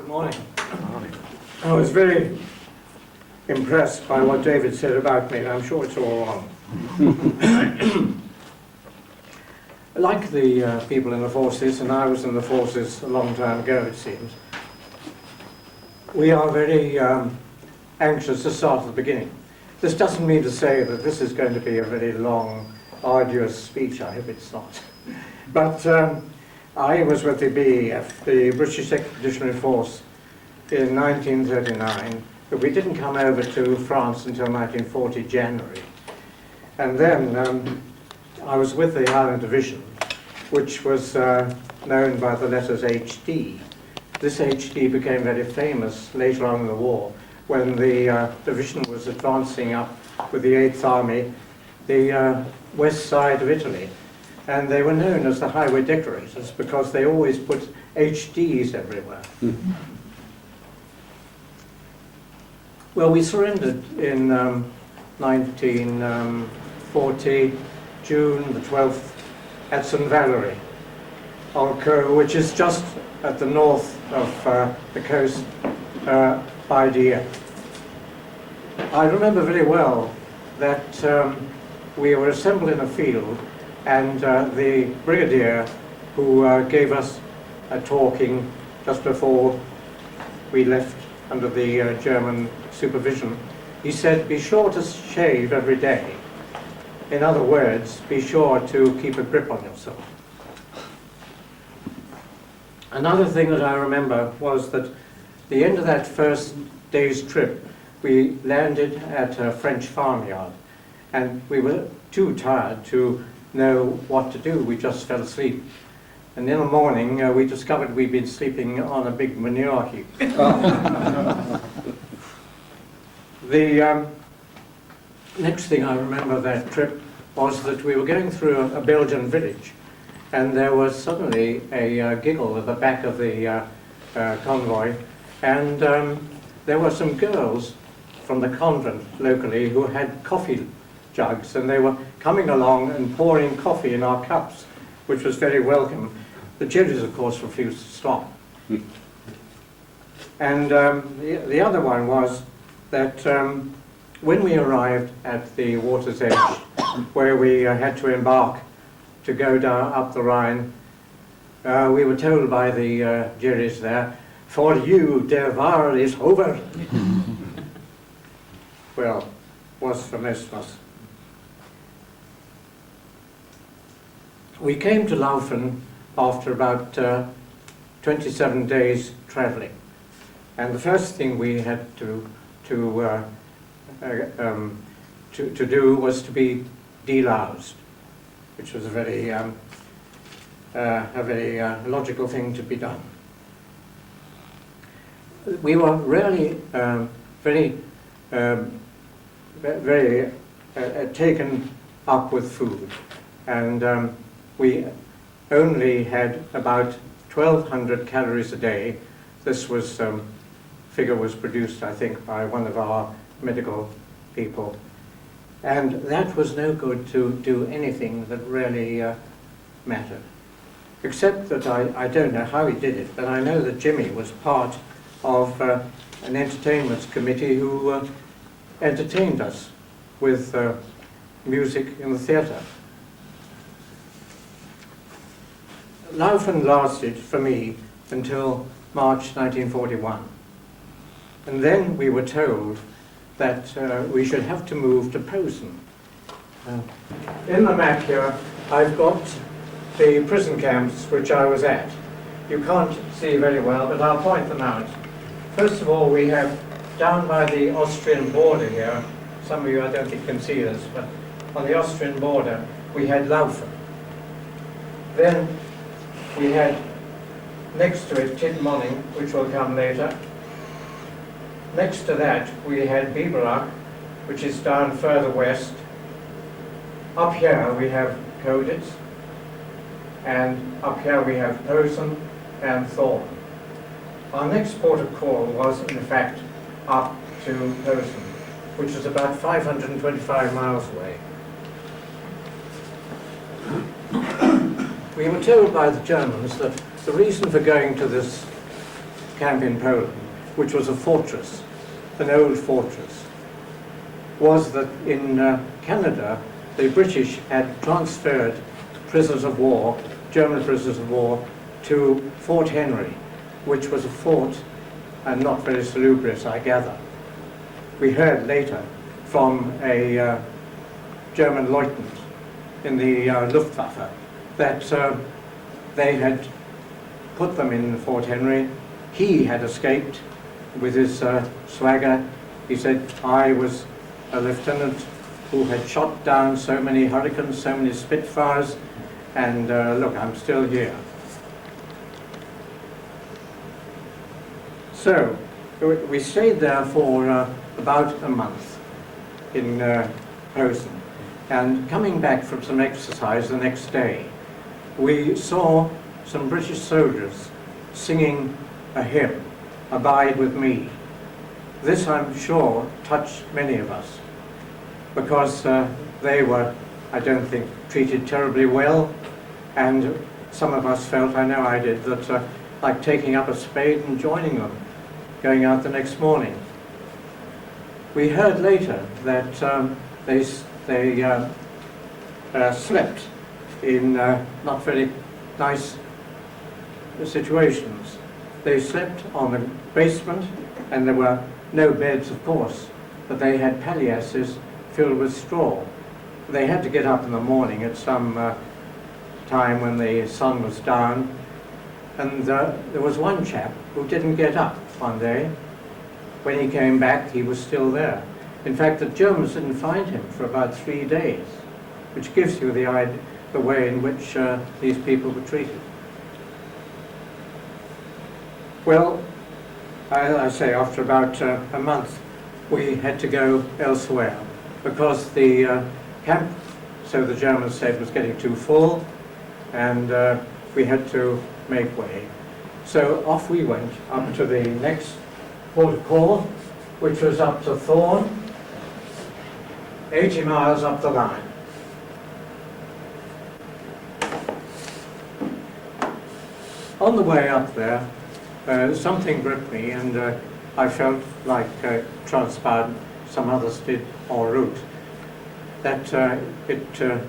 Morning. I was very impressed by what David said about me. I'm sure it's all wrong. Like the people in the forces, and I was in the forces a long time ago, it seems, we are very anxious to start at the beginning. This doesn't mean to say that this is going to be a very long, arduous speech. I hope it's not. But I was with the BEF, the British Expeditionary Force, in 1939, but we didn't come over to France until 1940, January. And then I was with the Highland Division, which was known by the letters HD. This HD became very famous later on in the war, when the division was advancing up with the 8th Army, the west side of Italy. And they were known as the highway decorators because they always put HDs everywhere. Mm-hmm. Well, we surrendered in 1940, June the 12th, at St. Valery, which is just at the north of the coast by Dieppe. I remember very well that we were assembled in a field, and the brigadier who gave us a talking just before we left under the German supervision, he said, be sure to shave every day. In other words, be sure to keep a grip on yourself. Another thing that I remember was that the end of that first day's trip, we landed at a French farmyard, and we were too tired to know what to do. We just fell asleep. And in the morning, we discovered we'd been sleeping on a big manure heap. The next thing I remember of that trip was that we were going through a Belgian village, and there was suddenly a giggle at the back of the convoy, and there were some girls from the convent locally who had coffee jugs, and they were coming along and pouring coffee in our cups, which was very welcome. The Jerrys, of course, refused to stop. And the other one was that when we arrived at the water's edge, where we had to embark to go down up the Rhine, we were told by the Jerrys there, "For you, der Wahl is over." Well, was for most of us. We came to Laufen after about 27 days traveling, and the first thing we had to do was to be deloused, which was a very logical thing to be done. We were really very taken up with food, and we only had about 1,200 calories a day. This was figure was produced, I think, by one of our medical people, and that was no good to do anything that really mattered. Except that I don't know how he did it, but I know that Jimmy was part of an entertainments committee who entertained us with music in the theatre. Laufen lasted for me until March 1941. And then we were told that we should have to move to Posen. In the map here, I've got the prison camps which I was at. You can't see very well, but I'll point them out. First of all, we have down by the Austrian border here, some of you I don't think can see this, but on the Austrian border, we had Laufen. Then we had next to it Tidmonning, which will come later. Next to that we had Biberach, which is down further west. Up here we have Colditz, and up here we have Posen and Thorn. Our next port of call was in fact up to Posen, which was about 525 miles away. We were told by the Germans that the reason for going to this camp in Poland, which was a fortress, an old fortress, was that in Canada, the British had transferred prisoners of war, German prisoners of war, to Fort Henry, which was a fort and not very salubrious, I gather. We heard later from a German lieutenant in the Luftwaffe that they had put them in Fort Henry. He had escaped with his swagger. He said, I was a lieutenant who had shot down so many Hurricanes, so many Spitfires, and look, I'm still here. So we stayed there for about a month in Posen, and coming back from some exercise the next day, we saw some British soldiers singing a hymn, Abide With Me. This, I'm sure, touched many of us, because they were, I don't think, treated terribly well, and some of us felt, I know I did, that like taking up a spade and joining them, going out the next morning. We heard later that they slept in not very nice situations. They slept on the basement, and there were no beds, of course, but they had palliasses filled with straw. They had to get up in the morning at some time when the sun was down, and there was one chap who didn't get up one day. When he came back, he was still there. In fact, the Germans didn't find him for about 3 days, which gives you the way in which these people were treated. Well, I say, after about a month, we had to go elsewhere, because the camp, so the Germans said, was getting too full, and we had to make way. So off we went up to the next port of call, which was up to Thorn, 80 miles up the line. On the way up there, something gripped me, and I felt like transpired, some others did en route, that it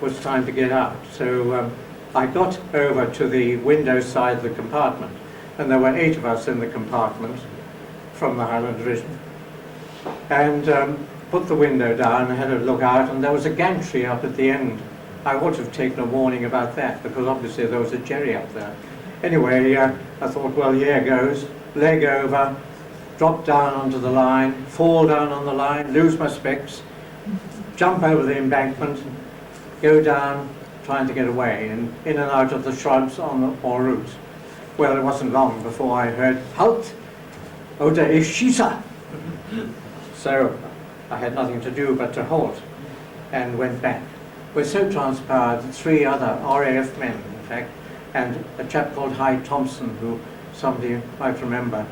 was time to get out. So I got over to the window side of the compartment, and there were 8 of us in the compartment from the Highland Division, and put the window down and had a look out, and there was a gantry up at the end. I ought to have taken a warning about that, because obviously there was a jerry up there. Anyway, I thought, well, here goes, leg over, drop down onto the line, fall down on the line, lose my specs, jump over the embankment, go down, trying to get away, and in and out of the shrubs on the en route. Well, it wasn't long before I heard, halt, oder ich schieße. So I had nothing to do but to halt, and went back. We're so transpired that 3 other RAF men, in fact, and a chap called Hyde Thompson, who somebody might remember,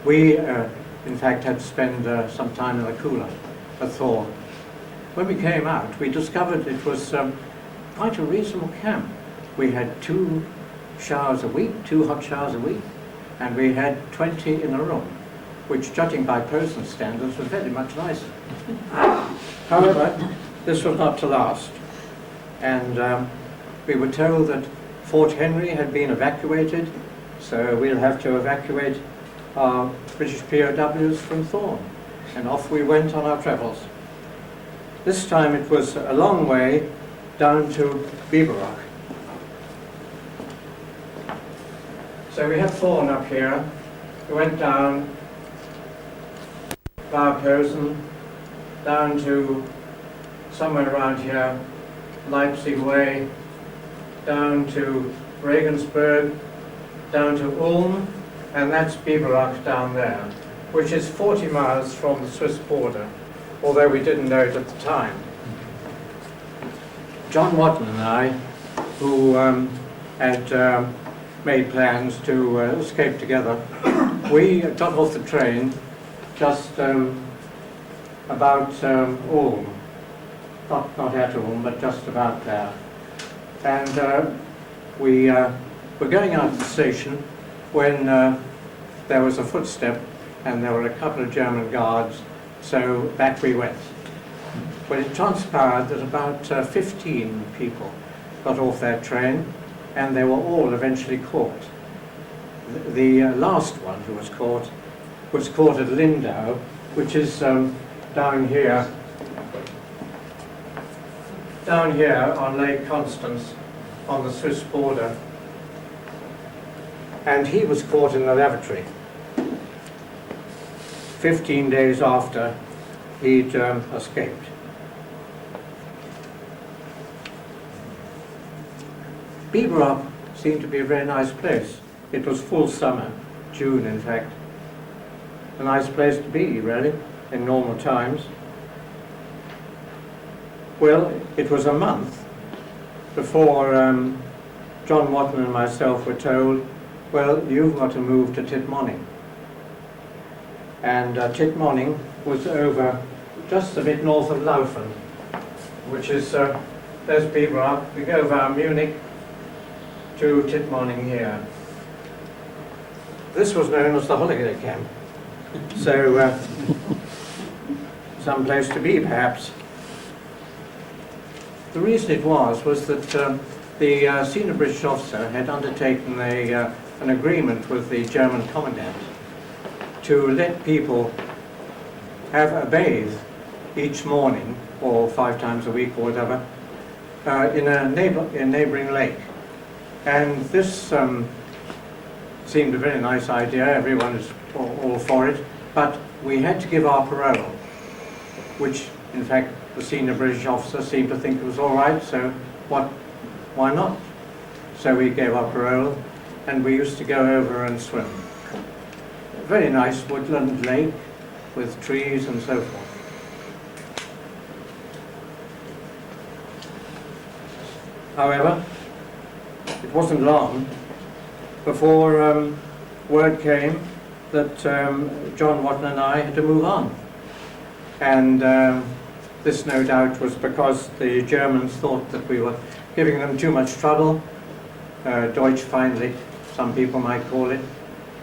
we, in fact, had to spend some time in the cooler at Thorn. When we came out, we discovered it was quite a reasonable camp. We had 2 showers a week, 2 hot showers a week, and we had 20 in a room, which, judging by Posen standards, was very much nicer. However, this was not to last, and we were told that Fort Henry had been evacuated, so we'll have to evacuate our British POWs from Thorn, and off we went on our travels. This time it was a long way down to Biberach. So we had Thorn up here, we went down via Posen, down to somewhere around here, Leipzig way, down to Regensburg, down to Ulm, and that's Biberach down there, which is 40 miles from the Swiss border, although we didn't know it at the time. John Watton and I, who had made plans to escape together, we got off the train just about Ulm, not at Ulm, but just about there. And we were going out of the station, when there was a footstep and there were a couple of German guards, so back we went. Well, it transpired that about 15 people got off that train, and they were all eventually caught. The last one who was caught at Lindau, which is down here on Lake Constance on the Swiss border. And he was caught in the lavatory 15 days after he'd escaped. Biberach seemed to be a very nice place. It was full summer, June in fact. A nice place to be, really, in normal times. Well, it was a month before John Watton and myself were told, well, you've got to move to Titmoning. And Titmoning was over just a bit north of Laufen, which is, there's Biberach. We go via Munich to Titmoning here. This was known as the holiday camp. So, some place to be, perhaps. The reason it was that the senior British officer had undertaken an agreement with the German commandant to let people have a bathe each morning, or 5 times a week or whatever, in a neighbouring lake. And this seemed a very nice idea. Everyone is all for it, but we had to give our parole, which in fact the senior British officer seemed to think it was all right, so why not? So we gave our parole, and we used to go over and swim. A very nice woodland lake with trees and so forth. However, it wasn't long before word came that John Watton and I had to move on. And this no doubt was because the Germans thought that we were giving them too much trouble, Deutschfeindlich, some people might call it,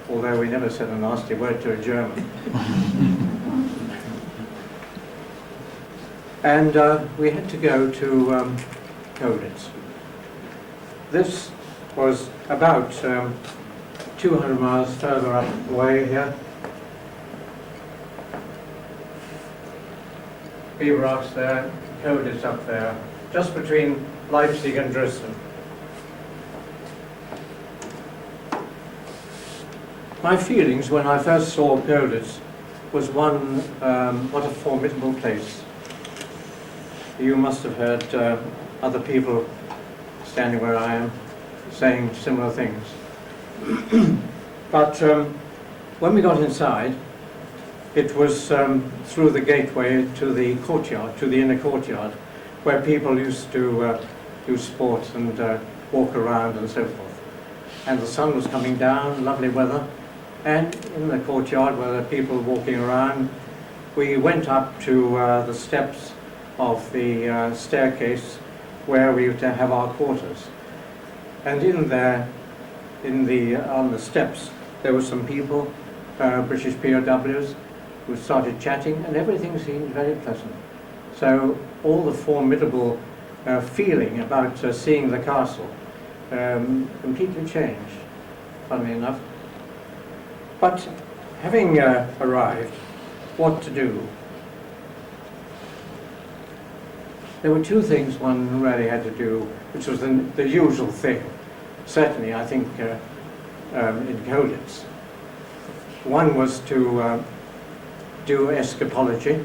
although we never said a nasty word to a German. And we had to go to Colditz. This was about 200 miles further up the way here. Biberach's there, Colditz up there, just between Leipzig and Dresden. My feelings when I first saw Colditz was one, what a formidable place. You must have heard other people standing where I am saying similar things. But when we got inside, it was through the gateway to the courtyard, to the inner courtyard, where people used to do sports and walk around and so forth. And the sun was coming down, lovely weather, and in the courtyard where there were people walking around, we went up to the steps of the staircase where we were to have our quarters. And in there, on the steps, there were some people, British POWs, who started chatting, and everything seemed very pleasant. So all the formidable feeling about seeing the castle completely changed, funnily enough. But having arrived, what to do? There were 2 things one really had to do, which was the usual thing. Certainly, I think, in Colditz. One was to do escapology,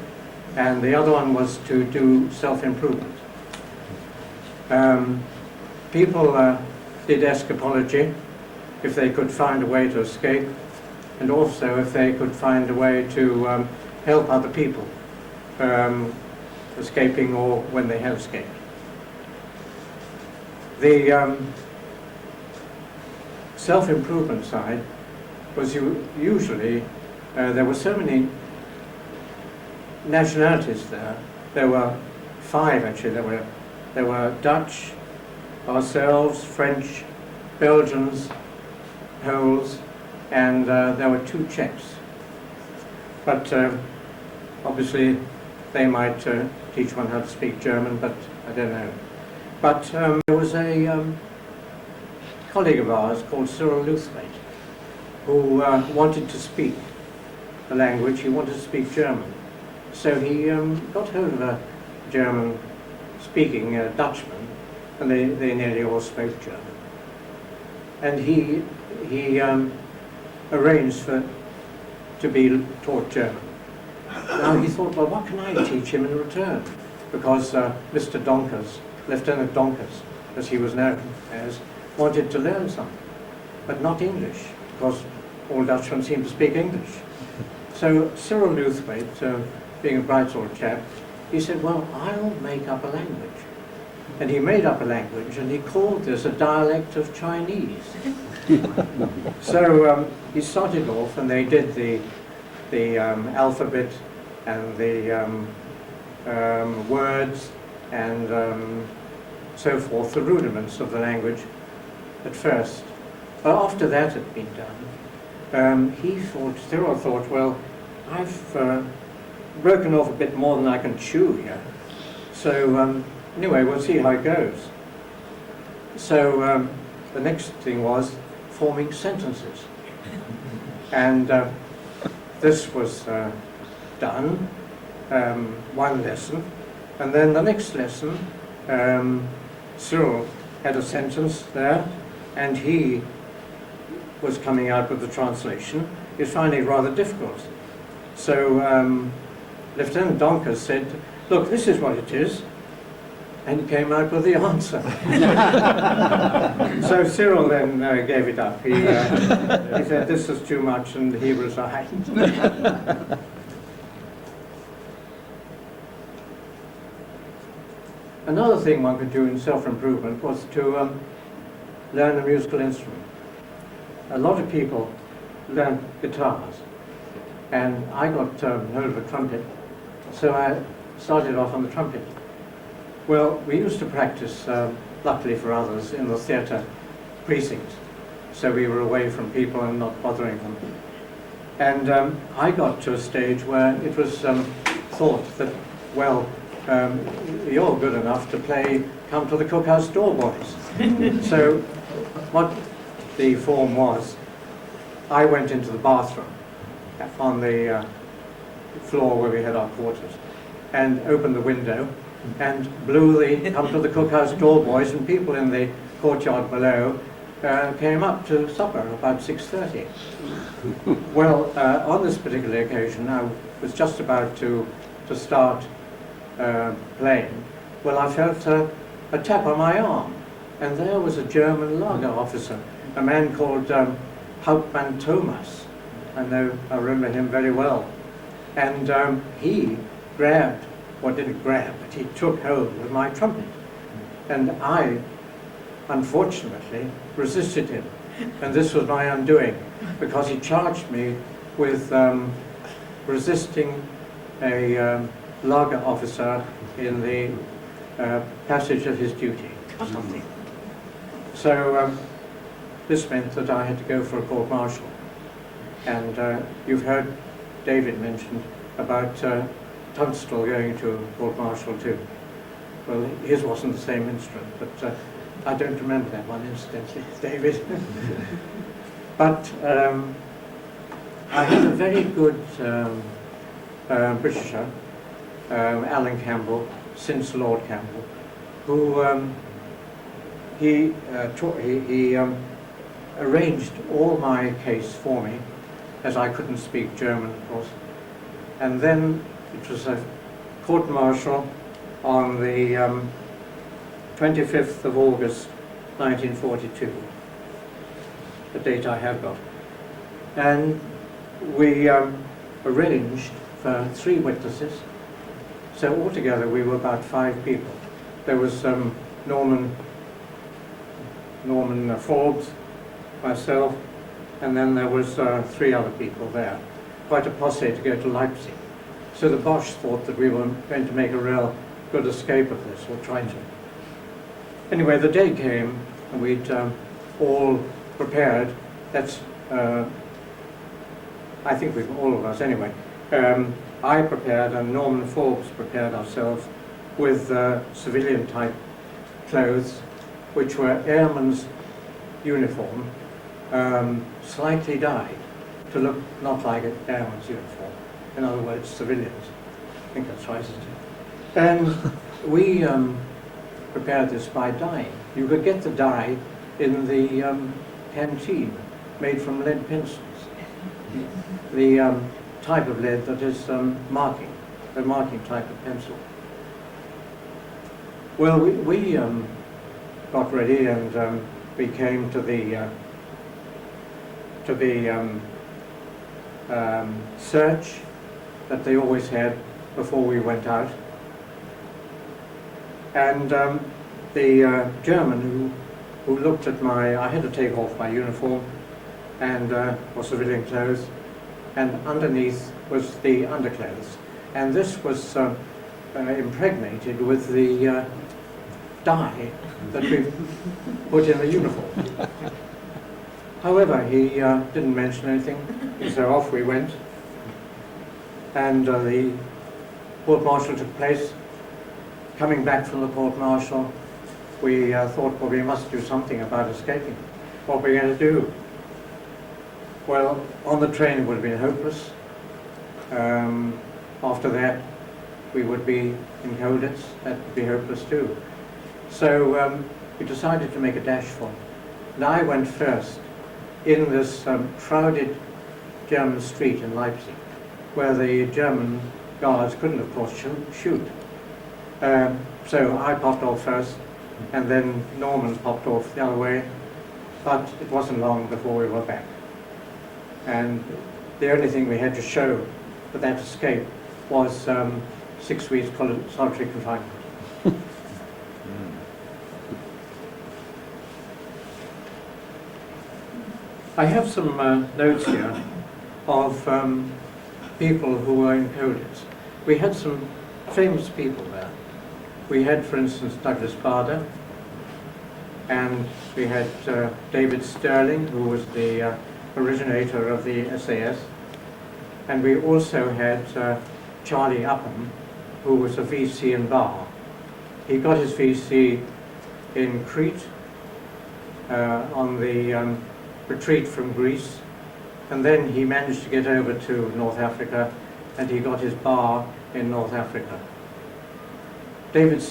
and the other one was to do self-improvement. People did escapology if they could find a way to escape, and also if they could find a way to help other people escaping or when they have escaped. The self-improvement side was usually, there were so many nationalities there. There were 5 actually. There were Dutch, ourselves, French, Belgians, Poles, and there were 2 Czechs. But obviously they might teach one how to speak German, but I don't know. But there was a colleague of ours called Cyril Luthwaite who wanted to speak the language. He wanted to speak German. So he got hold of a German-speaking Dutchman, and they nearly all spoke German. And he arranged to be taught German. Now he thought, well, what can I teach him in return? Because Mr. Donkers, Lieutenant Donkers, as he was known as, wanted to learn something, but not English, because all Dutchmen seem to speak English. So Cyril Luthwaite, being a bright sort of chap, he said, well, I'll make up a language. And he made up a language, and he called this a dialect of Chinese. So he started off, and they did the alphabet and the words and so forth, the rudiments of the language at first. But after that had been done, Cyril thought, well, I've broken off a bit more than I can chew here. So anyway, we'll see how it goes. So the next thing was forming sentences. And this was done, one lesson. And then the next lesson, Cyril had a sentence there, and he was coming out with the translation. He was finding it rather difficult. So Lieutenant Donkers said, look, this is what it is. And he came out with the answer. So Cyril then gave it up. He said this was too much, and he resigned. Another thing one could do in self-improvement was to learn a musical instrument. A lot of people learn guitars, and I got hold of a trumpet, so I started off on the trumpet. Well, we used to practice, luckily for others, in the theatre precinct, so we were away from people and not bothering them. And I got to a stage where it was thought that, well, you're good enough to play Come to the Cookhouse Door, Boys. So what the form was, I went into the bathroom on the floor where we had our quarters and opened the window and blew the Come to the Cookhouse Door, Boys, and people in the courtyard below came up to supper about 6:30. Well, on this particular occasion, I was just about to start playing. Well, I felt a tap on my arm, and there was a German lager officer, a man called Hauptmann Thomas. I remember him very well. And he grabbed, or didn't grab, but he took hold of my trumpet. And I, unfortunately, resisted him. And this was my undoing, because he charged me with resisting a lager officer in the passage of his duty or something. So this meant that I had to go for a court-martial. And you've heard David mentioned about Tunstall going to a court-martial too. Well, his wasn't the same instrument, but I don't remember that one, incidentally, David. But I had a very good Britisher, Alan Campbell, since Lord Campbell, who he arranged all my case for me, as I couldn't speak German, of course. And then it was a court-martial on the 25th of August, 1942, the date I have got. And we arranged for 3 witnesses. So altogether we were about 5 people. There was Norman Forbes, myself, and then there was 3 other people there. Quite a posse to go to Leipzig. So the Boche thought that we were going to make a real good escape of this, or try to. Anyway, the day came, and we'd all prepared. That's I think all of us anyway, I prepared and Norman Forbes prepared ourselves with civilian type clothes, which were airman's uniform, slightly dyed to look not like an airman's uniform. In other words, civilians. I think that's right, isn't it? And we prepared this by dyeing. You could get the dye in the canteen, made from lead pencils. The type of lead that is marking, the marking type of pencil. Well, we got ready and we came to the search that they always had before we went out. And the German who looked at I had to take off my uniform and or civilian clothes, and underneath was the underclothes. And this was impregnated with the dye that we put in the uniform. However, he didn't mention anything, so off we went. And the court-martial took place. Coming back from the court-martial, we thought, well, we must do something about escaping. What were we going to do? Well, on the train it would have been hopeless. After that, we would be in Colditz. That would be hopeless too. So we decided to make a dash for it. And I went first in this crowded German street in Leipzig, where the German guards couldn't, of course, shoot. So I popped off first, and then Norman popped off the other way, but it wasn't long before we were back. And the only thing we had to show for that escape was 6 weeks solitary confinement. I have some notes here of people who were in Colditz. We had some famous people there. We had, for instance, Douglas Bader, and we had David Sterling, who was the originator of the SAS, and we also had Charlie Upham, who was a VC in Bar. He got his VC in Crete on the retreat from Greece, and then he managed to get over to North Africa, and he got his bar in North Africa. David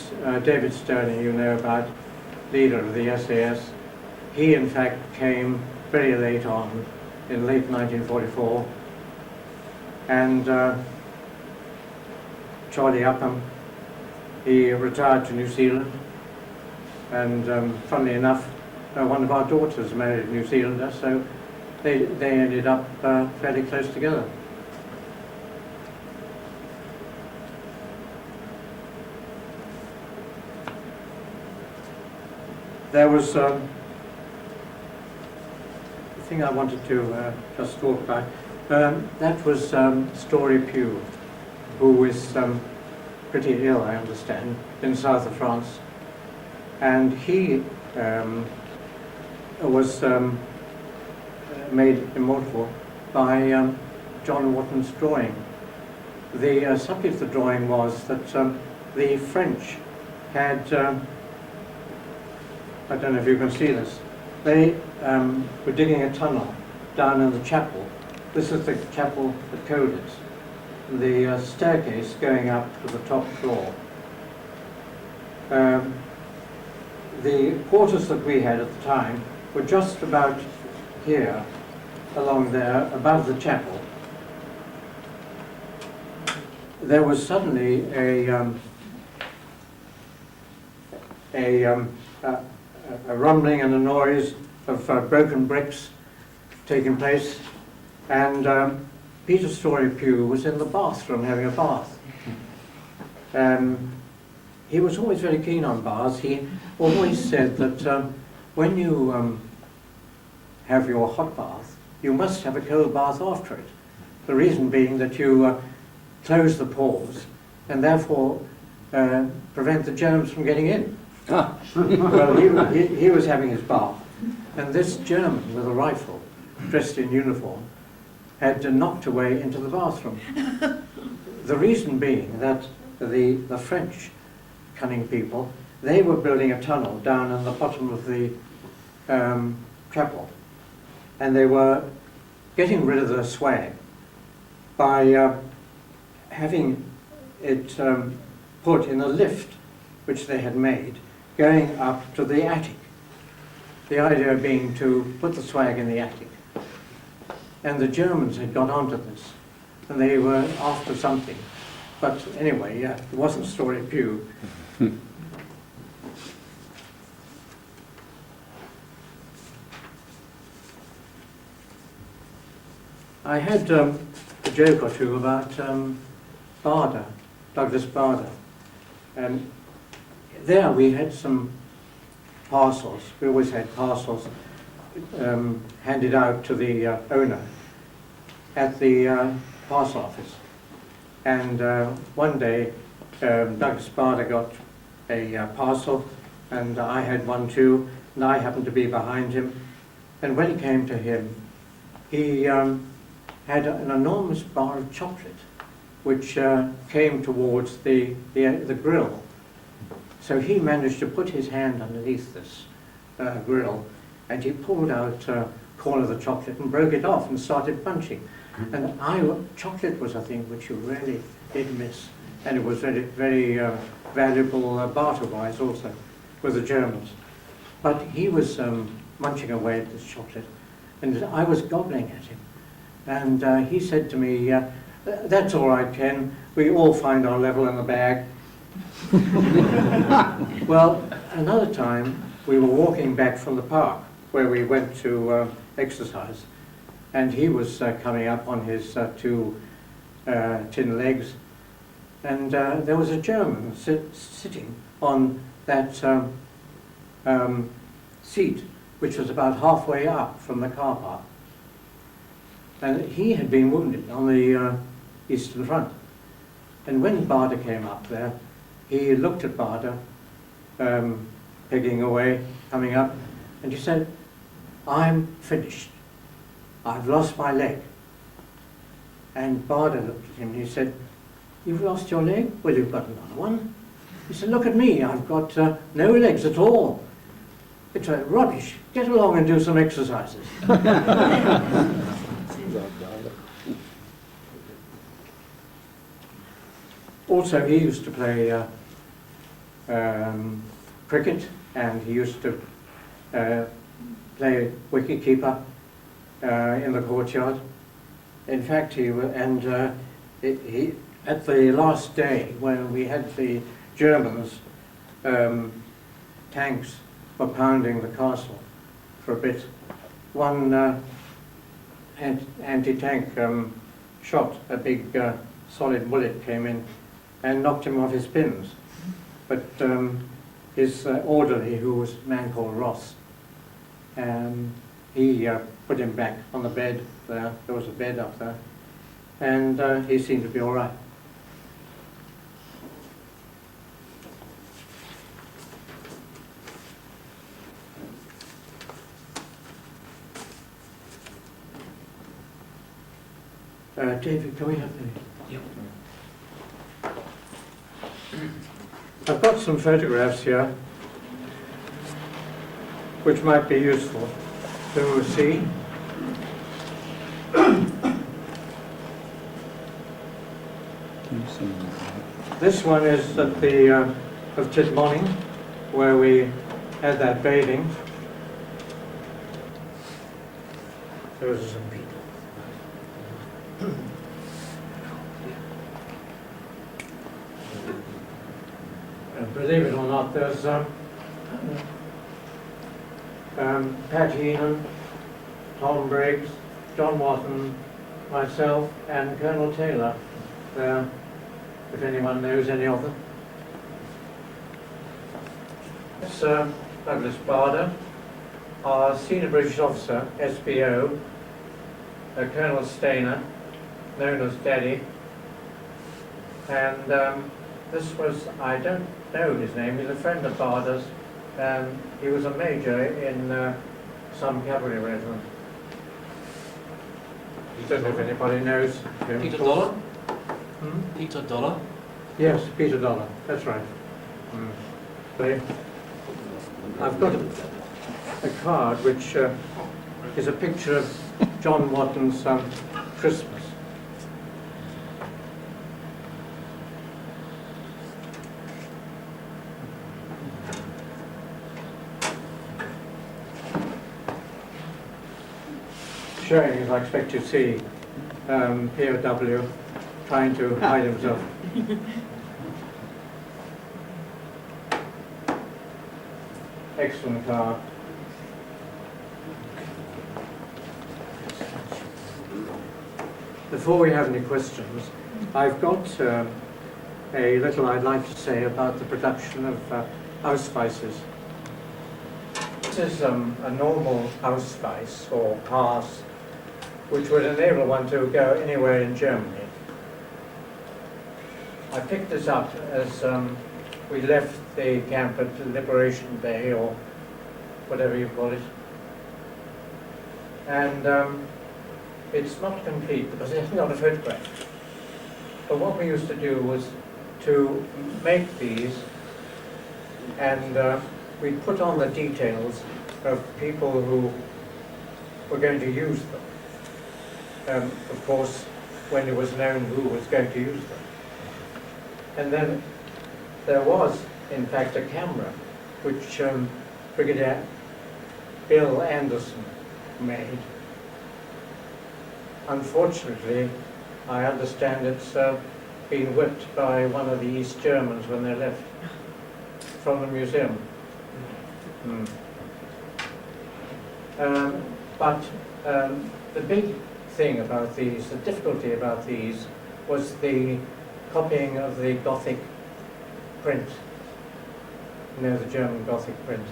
Sterling, you know about, leader of the SAS. He in fact came very late on, in late 1944, and Charlie Upham, he retired to New Zealand, and funnily enough, one of our daughters married a New Zealander, so they ended up fairly close together. There was a thing I wanted to just talk about. That was Story Pugh, who is pretty ill, I understand, in south of France. And he was made immortal by John Wotton's drawing. The subject of the drawing was that the French had, I don't know if you can see this, they were digging a tunnel down in the chapel. This is the chapel at Colditz. The staircase going up to the top floor. The quarters that we had at the time were just about here, along there, above the chapel. There was suddenly a rumbling and a noise of broken bricks taking place, and Peter Story Pugh was in the bathroom having a bath. He was always very keen on baths. He always said that when you have your hot bath, you must have a cold bath after it. The reason being that you close the pores and therefore prevent the germs from getting in. Well, he was having his bath, and this German with a rifle, dressed in uniform, had knocked away into the bathroom. The reason being that the French cunning people, they were building a tunnel down in the bottom of the chapel, and they were getting rid of the swag by having it put in a lift which they had made going up to the attic. The idea being to put the swag in the attic. And the Germans had got onto this, and they were after something. But anyway, it wasn't story pew. I had a joke or two about Barder, Douglas Barder. And there we had some parcels. We always had parcels handed out to the owner at the parcel office. And one day, Douglas Barder got a parcel, and I had one too, and I happened to be behind him. And when it came to him, he had an enormous bar of chocolate, which came towards the grill. So he managed to put his hand underneath this grill, and he pulled out a corner of the chocolate and broke it off and started punching. And chocolate was a thing which you really did miss, and it was very, very valuable barter-wise also with the Germans. But he was munching away at this chocolate, and I was gobbling at him. And he said to me, "That's all right, Ken, we all find our level in the bag." Well, another time we were walking back from the park where we went to exercise, and he was coming up on his two tin legs, and there was a German sitting on that seat, which was about halfway up from the car park. And he had been wounded on the eastern front. And when Barder came up there, he looked at Barder, pegging away, coming up, and he said, "I'm finished. I've lost my leg." And Barder looked at him and he said, "You've lost your leg? Well, you've got another one." He said, "Look at me, I've got no legs at all. It's rubbish. Get along and do some exercises." Also, he used to play cricket, and he used to play wicket-keeper in the courtyard. In fact, he at the last day when we had the Germans, tanks were pounding the castle for a bit. One anti-tank shot, a big solid bullet came in and knocked him off his pins. But his orderly, who was a man called Ross, he put him back on the bed there. There was a bed up there, and he seemed to be all right. David, can we have the... Yep. I've got some photographs here which might be useful to see. This one is at the of Titmoning, where we had that bathing. Those are some people. Believe it or not, there's Pat Heenan, Tom Briggs, John Watton, myself, and Colonel Taylor there, if anyone knows any of them. It's Douglas Barder, our Senior British Officer, SBO, Colonel Stainer, known as Daddy, and this was, I don't know his name, he's a friend of Barder's. He was a major in some cavalry regiment. I don't know if anybody knows him. Peter Dollar? Hmm? Peter Dollar? Yes, Peter Dollar, that's right. I've got a card which is a picture of John Wotton's Christmas. Showing, as I expect you see, POW trying to hide himself. Excellent card. Before we have any questions, I've got a little I'd like to say about the production of house vices. This is a normal house vice or pass which would enable one to go anywhere in Germany. I picked this up as we left the camp at Liberation Bay, or whatever you call it. And it's not complete because it's not a photograph. But what we used to do was to make these, and we put on the details of people who were going to use them. Of course, when it was known who was going to use them. And then there was, in fact, a camera which Brigadier Bill Anderson made. Unfortunately, I understand it's been whipped by one of the East Germans when they left from the museum. But the big thing about these, the difficulty about these, was the copying of the Gothic print. You know, the German Gothic print,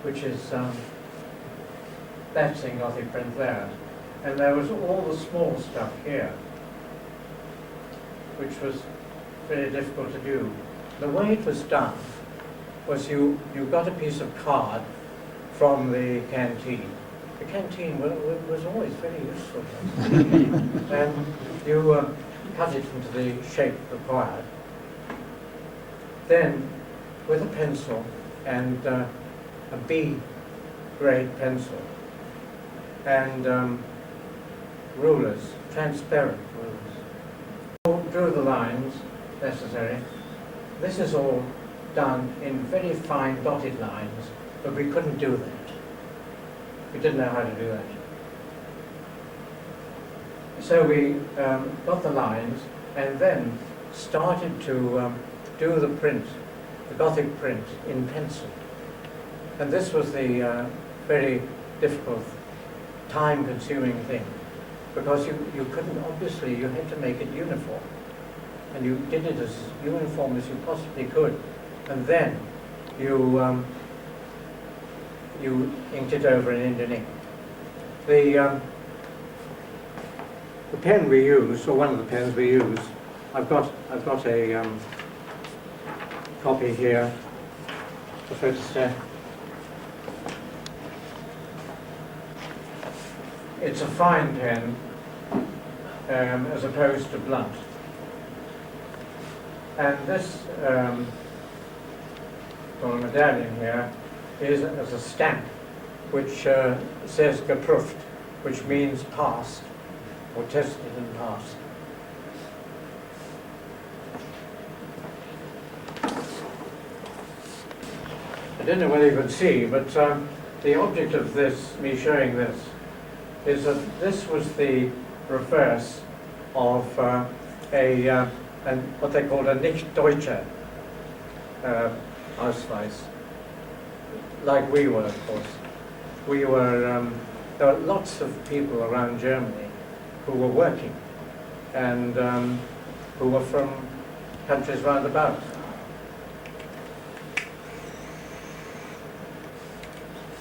which is that's in Gothic print there. And there was all the small stuff here, which was very difficult to do. The way it was done was you got a piece of card from the canteen. The canteen was always very useful. And you cut it into the shape required. Then, with a pencil and a B grade pencil and rulers, transparent rulers, drew the lines necessary. This is all done in very fine dotted lines, but we couldn't do that. We didn't know how to do that. So we got the lines and then started to do the print, the Gothic print, in pencil. And this was the very difficult, time-consuming thing, because you couldn't, obviously, you had to make it uniform. And you did it as uniform as you possibly could. And then you inked it over in Indian ink. The pen we use, or one of the pens we use, I've got a copy here, the photostat. It's a fine pen as opposed to blunt. And this little medallion here is as a stamp which says geprüft, which means passed or tested and passed. I don't know whether you can see, but the object of this, me showing this, is that this was the reverse of what they called a nicht deutsche Ausweis, like we were, of course. We were, there were lots of people around Germany who were working and who were from countries round about.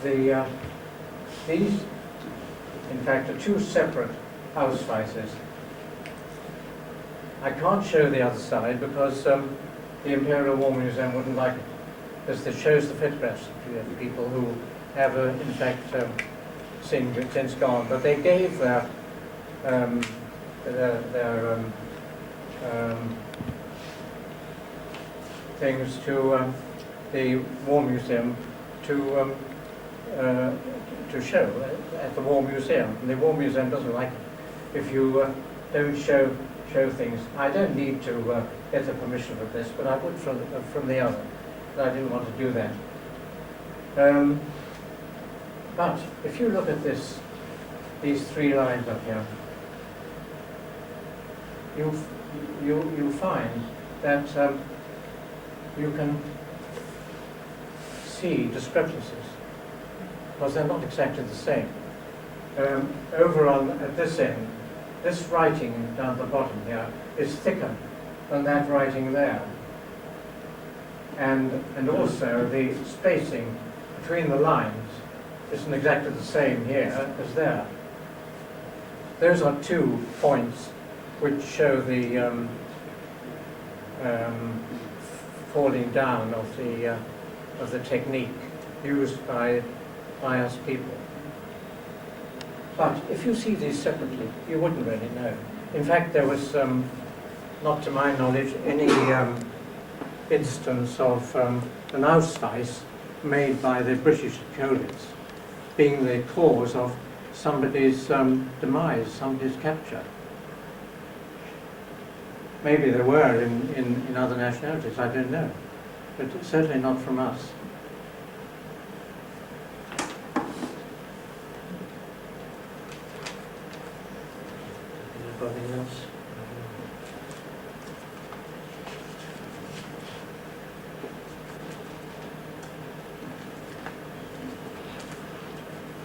These, in fact, are two separate Ausweises. I can't show the other side because the Imperial War Museum wouldn't like it, because it shows the photographs of people who have, in fact, since gone, but they gave their things to the War Museum to show at the War Museum. And the War Museum doesn't like it if you don't show things. I don't need to get the permission for this, but I would from the other. But I didn't want to do that. But if you look at these 3 lines up here, you'll find that you can see discrepancies, because they're not exactly the same. Over at this end, this writing down the bottom here is thicker than that writing there. And also the spacing between the lines isn't exactly the same here as there. Those are 2 points which show the falling down of the technique used by us people. But if you see these separately, you wouldn't really know. In fact, there was, not to my knowledge, any instance of an Ausweis made by the British Colditz being the cause of somebody's demise, somebody's capture. Maybe there were in other nationalities, I don't know, but certainly not from us. Anybody else?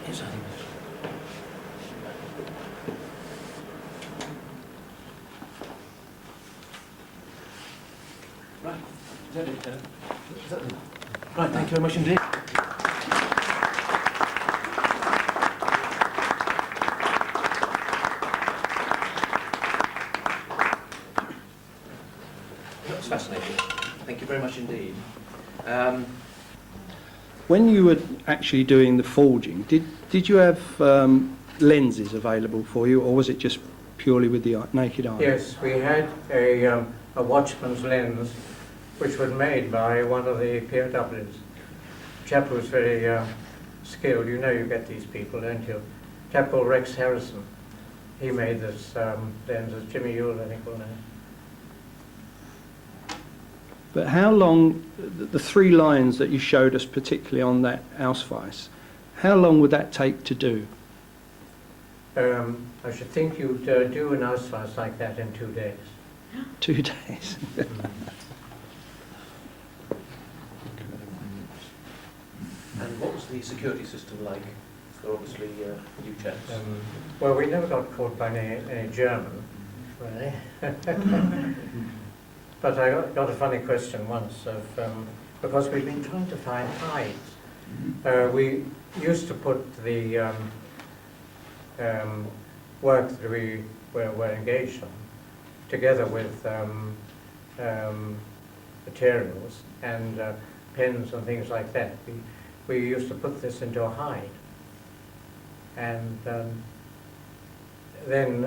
Yes, I think so. Right. Is that it, is that it? Right, thank you very much indeed. That's fascinating. Thank you very much indeed. When you were actually doing the forging, did you have lenses available for you, or was it just purely with the naked eye? Yes, we had a watchman's lens, which was made by one of the POWs. A chap who was very skilled. You know, you get these people, don't you? A chap called Rex Harrison. He made this lens, as Jimmy Yule, I think, will know. But how long, the 3 lines that you showed us, particularly on that Ausweis, how long would that take to do? I should think you'd do an Ausweis like that in 2 days. 2 days. And what was the security system like for obviously you chaps? Well, we never got caught by any German, really. But I got a funny question once of because we've been trying to find hides. We used to put the work that we were engaged on together with materials and pens and things like that. We used to put this into a hide, and then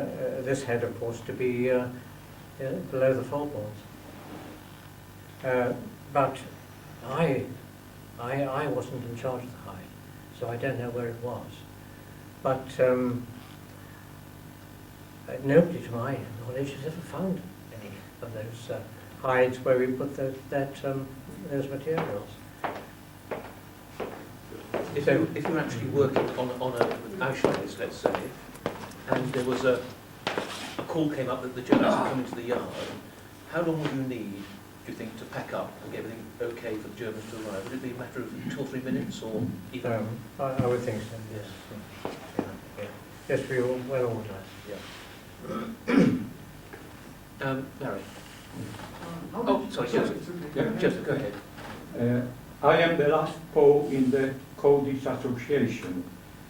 this had, of course, to be below the floorboards. But I wasn't in charge of the hide, so I don't know where it was. But nobody, to my knowledge, has ever found any of those hides where we put those materials. If you're actually working on a Ausweis, let's say, and there was a call came up that the Germans had come into the yard, how long would you need, do you think, to pack up and get everything okay for the Germans to arrive? Would it be a matter of 2 or 3 minutes, or even? I would think so, yes. Yeah. Yes, we were well organised. Yeah. Barry. Oh, sorry, Joseph. Yeah. Joseph, go ahead. I am the last Pole in the Colditz Association,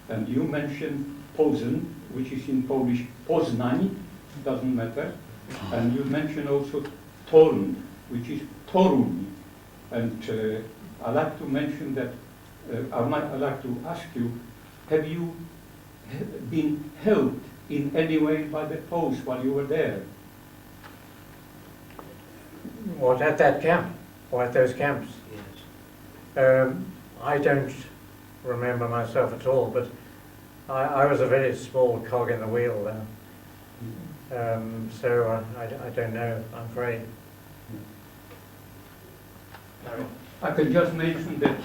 and you mentioned Poznań, which is in Polish Poznań, doesn't matter, and you mentioned also Toruń, which is Toruń, and I'd like to mention that, I'd like to ask you, have you been helped in any way by the Poles while you were there? What, at that camp, or at those camps? Yes. I don't remember myself at all, but I was a very small cog in the wheel there. So I don't know, I'm afraid. Larry? I can just mention that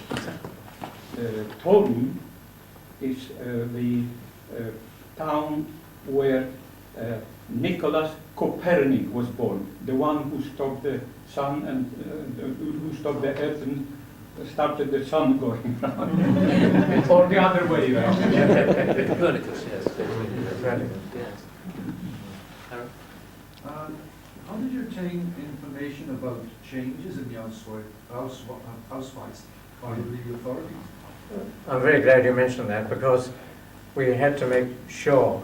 Torun is the town where Nicholas Copernic was born, the one who stopped the sun and who stopped the earth and started the sun going round. Or the other way around. Copernicus, yes. Copernicus. Yes. Aaron? How did you obtain information about changes in the Ausweis by the authorities? I'm very glad you mentioned that, because we had to make sure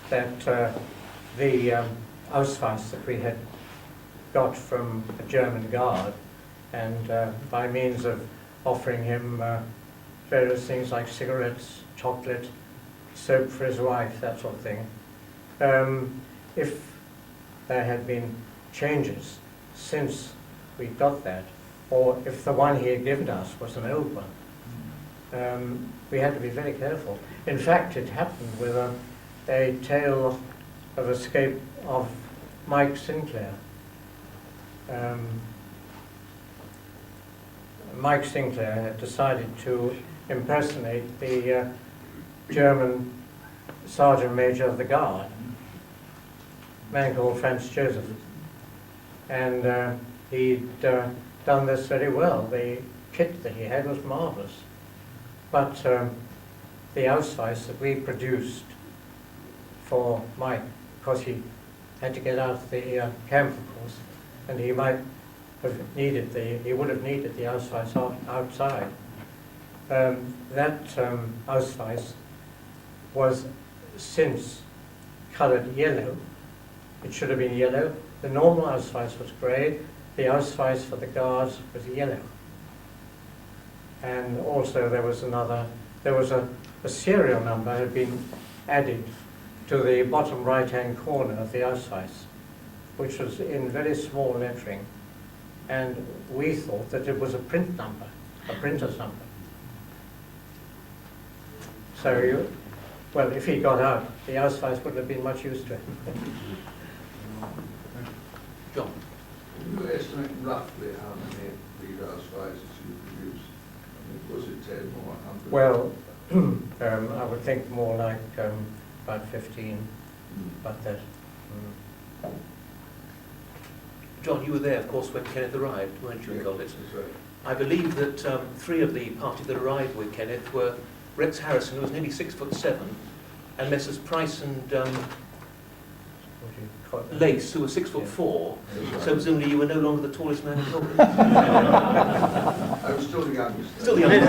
that the Ausweis that we had got from a German guard, and by means of offering him various things like cigarettes, chocolate, soap for his wife, that sort of thing, if there had been changes since we got that, or if the one he had given us was an old one, we had to be very careful. In fact, it happened with a tale of escape of Mike Sinclair. Mike Sinclair had decided to impersonate the German Sergeant Major of the Guard, a man called Franz Joseph. And he'd done this very well. The kit that he had was marvellous. But the Ausweis that we produced for Mike, because he had to get out of the camp, of course, and he might have needed he would have needed the Ausweis outside. That Ausweis was since coloured yellow. It should have been yellow. The normal Ausweis was grey. The Ausweis for the guards was yellow. And also there was a serial number had been added to the bottom right-hand corner of the Ausweis, which was in very small lettering. And we thought that it was a print number, a printer's number. So, well, if he got out, the Ausweis wouldn't have been much use to him. John? Can you estimate roughly how many of these Ausweises you produced? I mean, was it 10 or 100? Well, I would think more like about 15, about that. John, you were there, of course, when Kenneth arrived, weren't you, in Colditz? That's right. I believe that 3 of the party that arrived with Kenneth were Rex Harrison, who was nearly 6'7", and Messrs Price and What do you call it? Lace, who were 6'4". So presumably you were no longer the tallest man in Colditz. I was still the youngest. Still the youngest.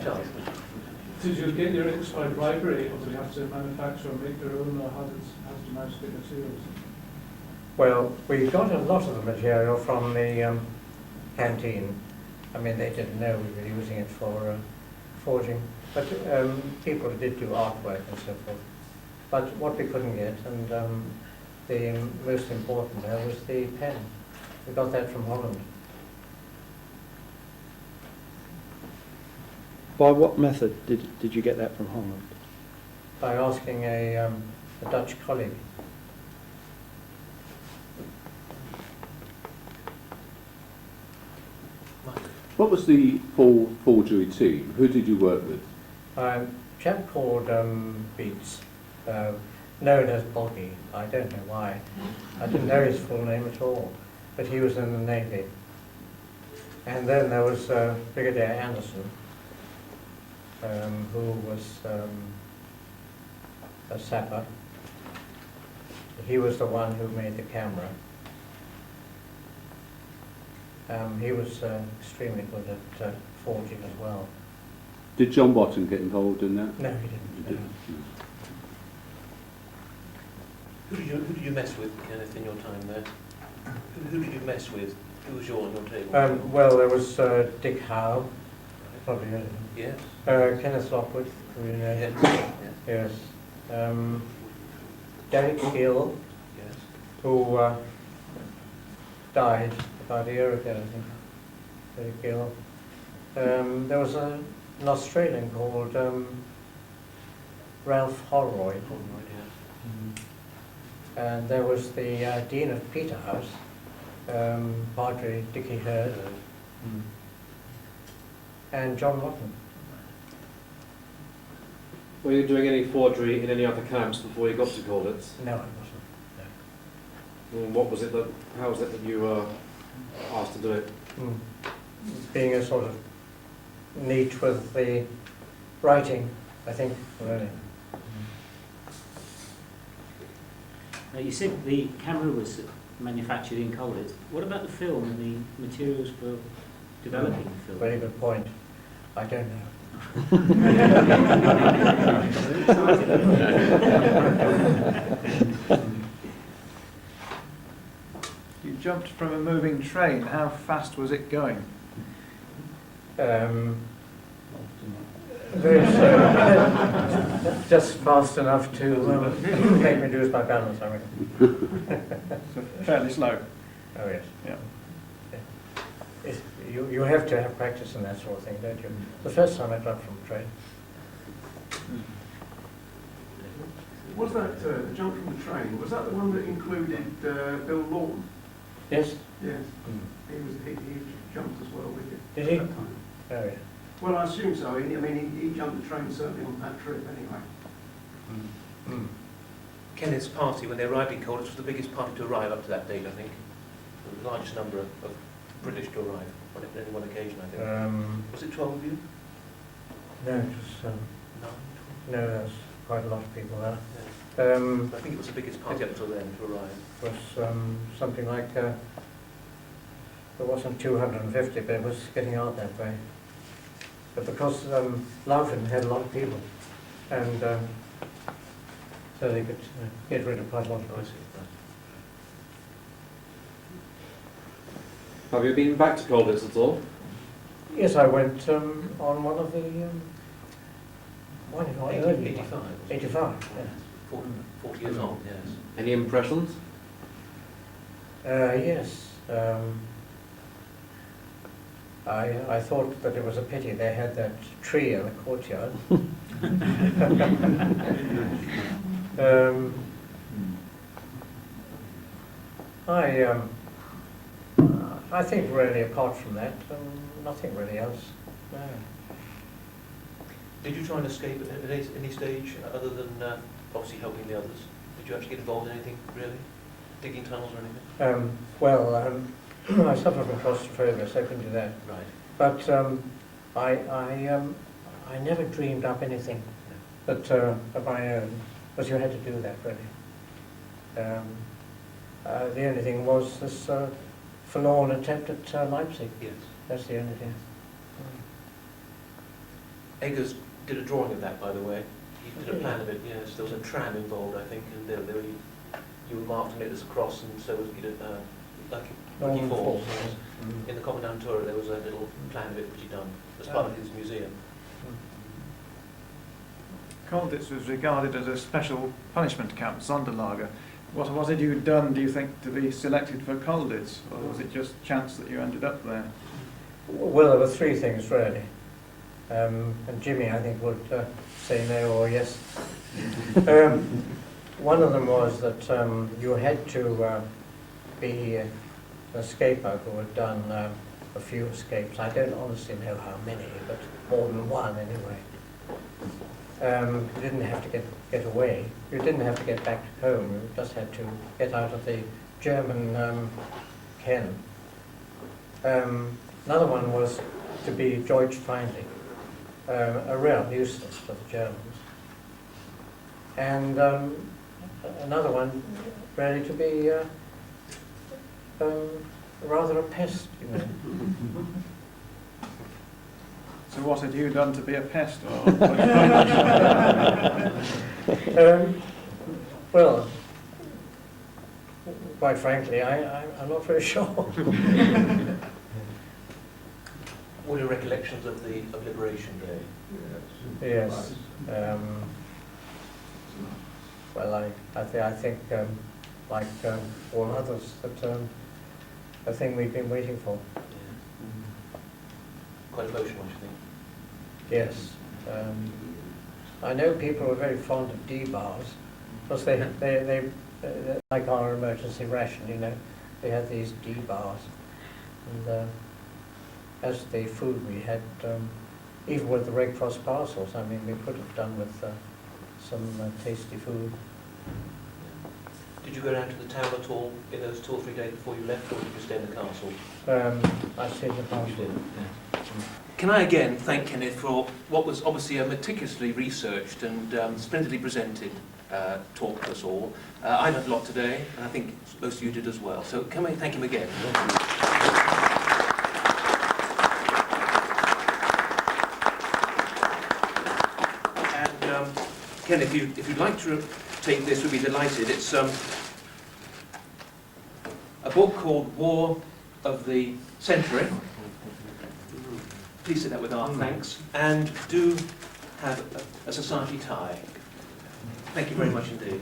Charles? Did you get your inks by bribery, or did you have to manufacture or make your own, or how did you manage to get materials? Well, we got a lot of the material from the canteen. I mean, they didn't know we were using it for forging, but people did do artwork and so forth. But what we couldn't get, and the most important there, was the pen. We got that from Holland. By what method did you get that from Holland? By asking a Dutch colleague. What was the forgery team? Who did you work with? A chap called Beats, known as Boggy. I don't know why. I didn't know his full name at all, but he was in the Navy. And then there was Brigadier Anderson, who was a sapper. He was the one who made the camera. He was extremely good at forging as well. Did John Bottom get involved in that? No, he didn't. He didn't. Who did you mess with, Kenneth, in your time there? Who did you mess with? Who was on your table? Well, there was Dick Howe, probably heard of him. Yes. Kenneth Lockwood, you know. Yes. Yes. Derek Gill, Yes. who died about a year ago, I think. Derek Gill. There was an Australian called Ralph Holroyd. Holroyd, yes. And there was the Dean of Peterhouse, Padre Dickie Hurd, and John Rotten. Were you doing any forgery in any other camps before you got to Colditz? No, I wasn't. And what was it that, how was it that you were asked to do it? No. Being a sort of neat with the writing, I think, really. You said the camera was manufactured in Colditz. What about the film and the materials for developing the film? Very good point. I don't know. You jumped from a moving train. How fast was it going? Very slow. Just fast enough to make me lose my balance, I reckon. So fairly slow. Oh, yes. Yeah. You have to have practice in that sort of thing, don't you? The first time I jumped from a train. Was that the jump from the train? Was that the one that included Bill Lawton? Yes? Yes. He jumped as well with you. Did he? That time. Oh, yeah. Well, I assume so. He jumped the train certainly on that trip anyway. Kenneth's party, when they arrived in Colditz, was the biggest party to arrive up to that date, I think. The largest number of British to arrive on any one occasion, I think. Was it 12 of you? No, it was, No. no, there was quite a lot of people there. I think it was the biggest party up till then to arrive. It was something like, it wasn't 250, but it was getting out that way. But because Loughton had a lot of people, and so they could get rid of quite a lot of Oh, I people. see. Have you been back to Colditz at all? Yes, I went on one of the, one of the early 85. 85, yes. 40 years on, yes. Any impressions? Yes. I thought that it was a pity they had that tree in the courtyard. I think really apart from that, nothing really else. No. Did you try and escape at any stage other than obviously helping the others? Did you actually get involved in anything really? Digging tunnels or anything? I suffer from claustrophobia, so I couldn't do that. Right. But I never dreamed up anything that of my own, because you had to do that really. The only thing was this forlorn attempt at Leipzig. Yes. That's the only thing. Eggers did a drawing of that, by the way. He did a plan of it, yes. There was a tram involved, I think, and you were marked on it as a cross, and so was like Ricky Norman Falls. Falls, Yes. In the Kommandantur, there was a little plan of it which he'd done as part of his museum. Colditz was regarded as a special punishment camp, Sonderlager. What was it you'd done, do you think, to be selected for Colditz? Or was it just chance that you ended up there? Well, there were three things really. And Jimmy, I think, would say no or yes. One of them was that you had to be an escaper who had done a few escapes. I don't honestly know how many, but more than one anyway. You didn't have to get away. You didn't have to get back home. You just had to get out of the German ken. Another one was to be Deutschfeindlich, a real nuisance for the Germans. And another one, really, to be rather a pest, you know. So what had you done to be a pest? Or Well, quite frankly, I'm not very sure. What are your recollections of Liberation Day? Yes. Well, I think, like all others, that a thing we've been waiting for. Quite emotional, I think. Yes. I know people are very fond of D-bars, because they like our emergency ration, you know, they had these D-bars. And as the food we had, even with the Red Cross parcels, I mean, we could have done with some tasty food. Did you go down to the town at all in those 2 or 3 days before you left, or did you stay in the council? I stayed in the parcel. You did, yeah. Can I again thank Kenneth for what was obviously a meticulously researched and splendidly presented talk to us all. I learned a lot today, and I think most of you did as well. So can we thank him again? And Ken, if you'd like to take this, we'd be delighted. It's a book called War of the Century. Please say that with our thanks, and do have a society tie. Thank you very much indeed.